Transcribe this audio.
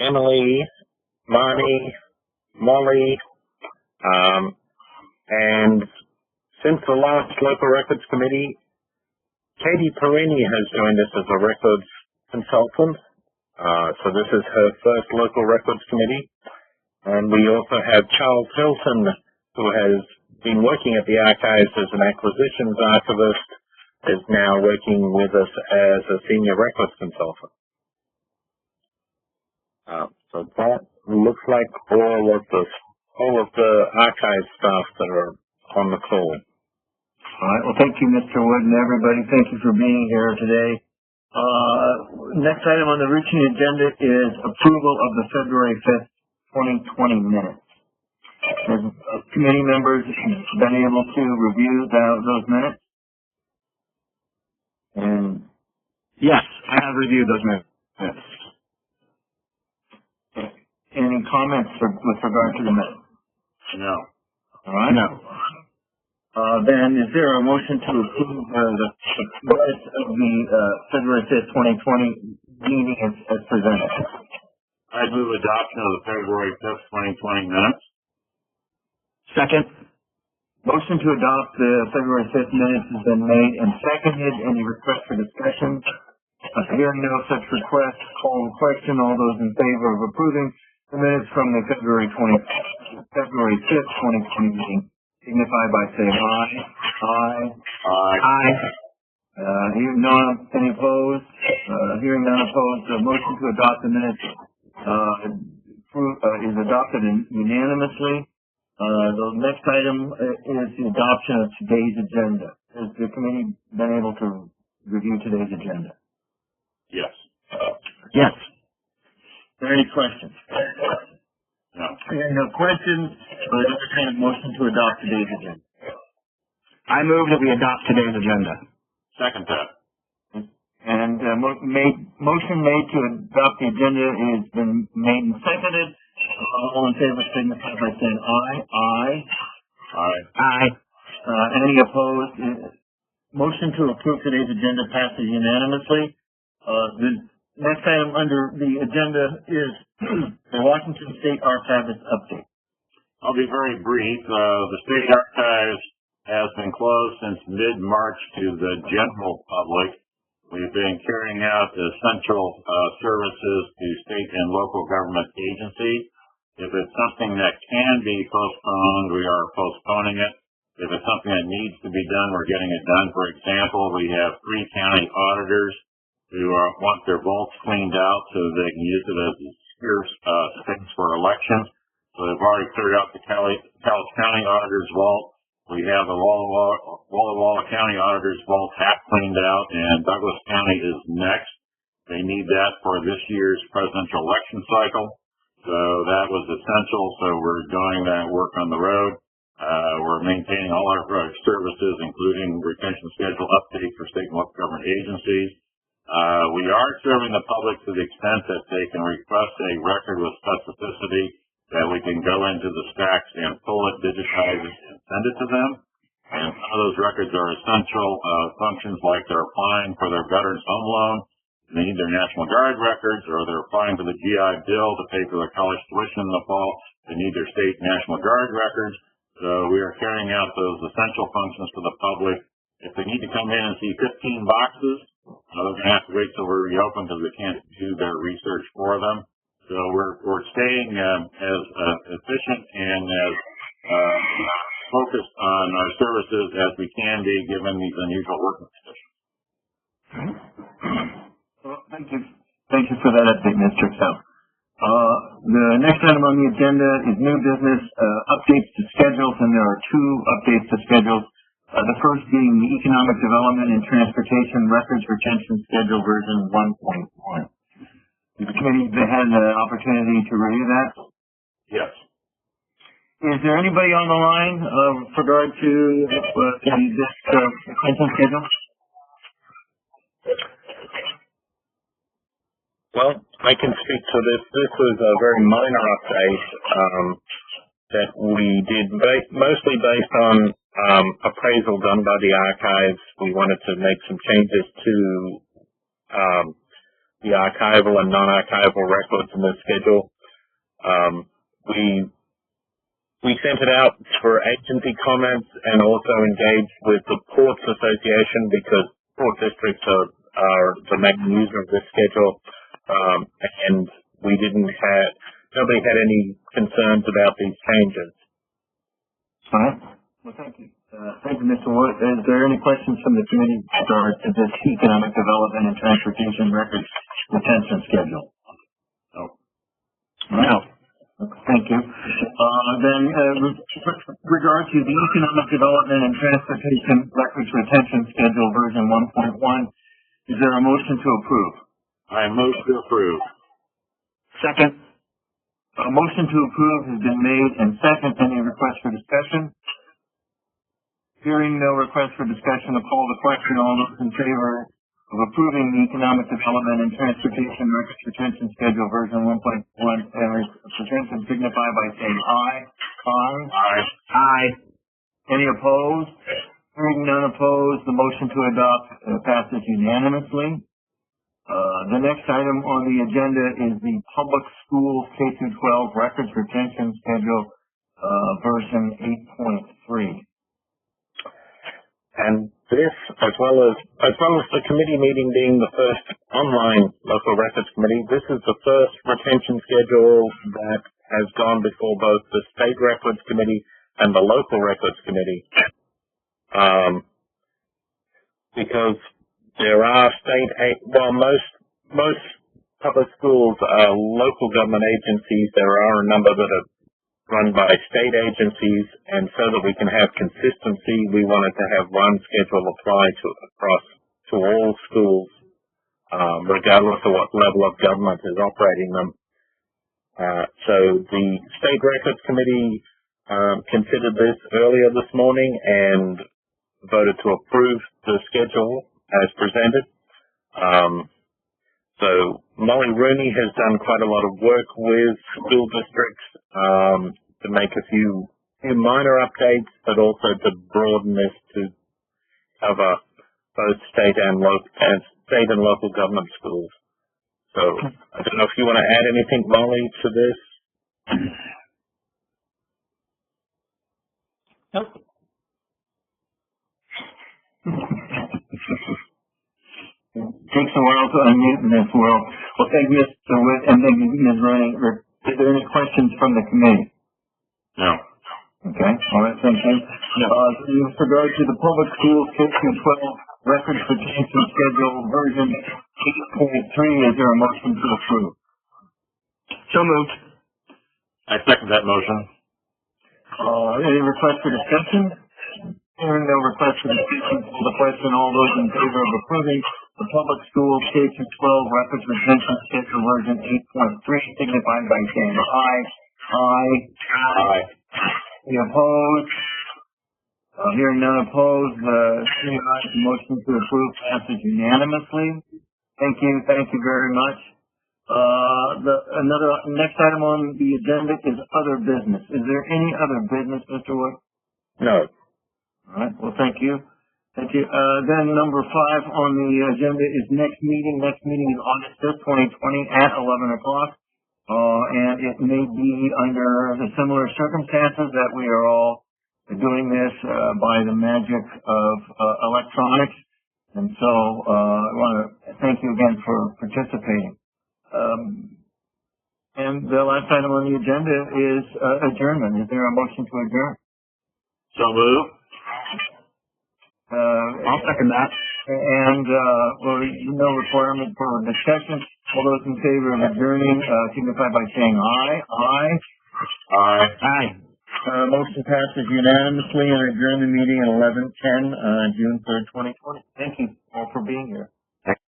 Emily, Marnie, Molly, and since the last Local Records Committee, Katie Perini has joined us as a records consultant. So this is her first Local Records Committee. And we also have Charles Hilton, who has been working at the archives as an acquisitions archivist, is now working with us as a senior records consultant. So that looks like all of the archive staff that are on the call. All right. Well, thank you, Mr. Wood, and everybody. Thank you for being here today. Next item on the routine agenda is approval of the February 5th, 2020 minutes. Has committee members been able to review those minutes? And yes, I have reviewed those minutes. Any comments with regard to the minutes? No. All right. No. Then is there a motion to approve the minutes of the February 5th, 2020 meeting as presented? I move adoption of the February 5th, 2020 minutes. Second. Motion to adopt the February 5th minutes has been made and seconded. Any request for discussion? Hearing no such request, call the question. All those in favor of approving the minutes from the February 5th, 2020 meeting signify by saying aye. Aye. Aye. Aye. Hearing none, any opposed? Hearing none opposed, the motion to adopt the minutes is adopted unanimously. The next item is the adoption of today's agenda. Has the committee been able to review today's agenda? Yes. Yes. Are there any questions? No. Hearing no questions, another kind of motion to adopt today's agenda. I move that we adopt today's agenda. Second that. And motion made to adopt the agenda has been made and seconded. All in favor signify by saying aye. Aye. Aye. Aye. Any opposed? Motion to approve today's agenda passes unanimously. The next item under the agenda is the Washington State Archivist update. I'll be very brief. The State Archives has been closed since mid-March to the general public. We've been carrying out essential services to state and local government agencies. If it's something that can be postponed, we are postponing it. If it's something that needs to be done, we're getting it done. For example, we have 3 county auditors who want their vaults cleaned out so they can use it as secure space for elections. So they've already cleared out the Taos County Auditor's vault. We have the Walla Walla County Auditor's vault half cleaned out, and Douglas County is next. They need that for this year's presidential election cycle. So that was essential. So we're doing that work on the road. We're maintaining all our services, including retention schedule updates for state and local government agencies. We are serving the public to the extent that they can request a record with specificity that we can go into the stacks and pull it, digitize it, and send it to them. And some of those records are essential functions, like they're applying for their veterans home loan. They need their National Guard records, or they're applying for the GI Bill to pay for their college tuition in the fall. They need their state National Guard records. So we are carrying out those essential functions for the public. If they need to come in and see 15 boxes, they're going to have to wait till we reopen because they can't do their research for them. So we're staying as efficient and as focused on our services as we can be given these unusual working conditions. Well, thank you. Thank you for that update, Mr. Excel. The next item on the agenda is new business updates to schedules, and there are 2 updates to schedules. The first being the Economic Development and Transportation Records Retention Schedule version 1.1. The committee had an opportunity to review that? Yes. Is there anybody on the line with regard to this retention schedule? Well, I can speak to this. This was a very minor update that we did mostly based on appraisal done by the archives. We wanted to make some changes to the archival and non-archival records in the schedule. We sent it out for agency comments and also engaged with the Ports Association because port districts are the main user of this schedule. And nobody had any concerns about these changes. All right. Well, thank you. Thank you, Mr. Wood. Is there any questions from the committee regarding to this economic development and transportation records retention schedule? No. No. Thank you. Then, with regard to the economic development and transportation records retention schedule version 1.1, is there a motion to approve? I move to approve. Second. A motion to approve has been made and second. Any request for discussion? Hearing no request for discussion, I'll call the question. All those in favor of approving the economic development and transportation records retention schedule version 1.1 retention signify by saying aye. Aye. Aye. Aye. Any opposed? Hearing none opposed, the motion to adopt passes unanimously. The next item on the agenda is the public schools K-12 records retention schedule, version 8.3. And this, as well as the committee meeting being the first online local records committee, this is the first retention schedule that has gone before both the state records committee and the local records committee. Because there are most public schools are local government agencies. There are a number that are run by state agencies, and so that we can have consistency, we wanted to have one schedule apply across to all schools, regardless of what level of government is operating them. So the State Records Committee considered this earlier this morning and voted to approve the schedule as presented. So Molly Rooney has done quite a lot of work with school districts to make a few minor updates, but also to broaden this to cover both state and local government schools. So I don't know if you want to add anything, Molly, to this. Nope. Takes a while to unmute in this world. Well, thank you, Mr. Witt, and thank you, Ms. Rooney. Is there any questions from the committee? No. Okay. All right. Thank you. With regard to the public schools K-12 records retention schedule version 8.3, is there a motion to approve? So moved. I second that motion. Any request for discussion? Hearing no request for discussion, call the question. All those in favor of approving the public schools K-12 records retention schedule version 8.3 signify by saying aye. Aye. Aye. Any opposed? Hearing none opposed, the motion to approve passes unanimously. Thank you very much. Next item on the agenda is other business. Is there any other business, Mr. Wood? No. All right. Well, thank you. Thank you. Then number 5 on the agenda is next meeting. Next meeting is August 5th, 2020 at 11 o'clock. And it may be under the similar circumstances that we are all doing this by the magic of electronics. And so I want to thank you again for participating. And the last item on the agenda is adjournment. Is there a motion to adjourn? So move. I'll second that. And no requirement for discussion. All those in favor of adjourning signify by saying aye. Aye. Aye. Aye. Motion passes unanimously and adjourn the meeting at 11:10 on June 3rd, 2020. Thank you all for being here.